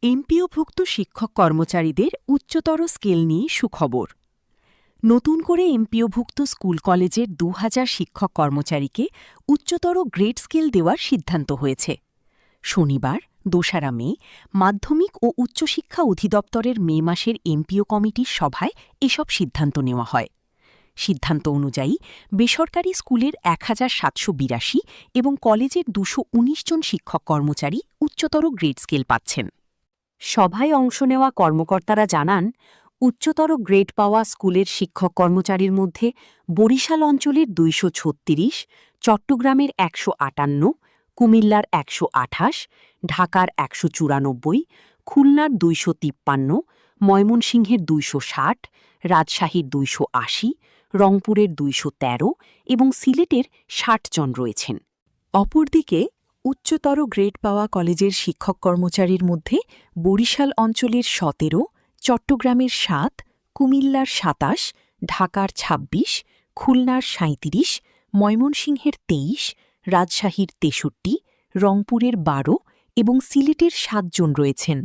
এমপিওভুক্ত শিক্ষক কর্মচারীদের উচ্চতর স্কেল নিয়ে সুখবর। নতুন করে এমপিওভুক্ত স্কুল কলেজের ২,০০০ শিক্ষক কর্মচারীকে উচ্চতর গ্রেড স্কেল দেওয়ার সিদ্ধান্ত হয়েছে। শনিবার ২রা মে মাধ্যমিক ও উচ্চশিক্ষা অধিদপ্তরের মে মাসের এমপিও কমিটির সভায় এসব সিদ্ধান্ত নেওয়া হয়। সিদ্ধান্ত অনুযায়ী বেসরকারি স্কুলের ১,৭৮২ এবং কলেজের ২১৯ জন শিক্ষক কর্মচারী উচ্চতর গ্রেড স্কেল পাচ্ছেন। সভায় অংশ নেওয়া কর্মকর্তারা জানান, উচ্চতর গ্রেড পাওয়া স্কুলের শিক্ষক কর্মচারীর মধ্যে বরিশাল অঞ্চলের ২৩৬, চট্টগ্রামের ১৫৮, কুমিল্লার ১২৮, ঢাকার ১৯৪, খুলনার ২৫৩, ময়মনসিংহের ২৬০, রাজশাহীর ২৮০, রংপুরের ২১৩ এবং সিলেটের ৬০ জন রয়েছেন। অপরদিকে উচ্চতর গ্রেড পাওয়া কলেজের শিক্ষক কর্মচারীর মধ্যে বরিশাল অঞ্চলের ১৭, চট্টগ্রামের ৭, কুমিল্লার ২৭, ঢাকার ২৬, খুলনার ৩৭, ময়মনসিংহের ২৩, রাজশাহীর ৬৩, রংপুরের ১২ এবং সিলেটের ৭ জন রয়েছেন।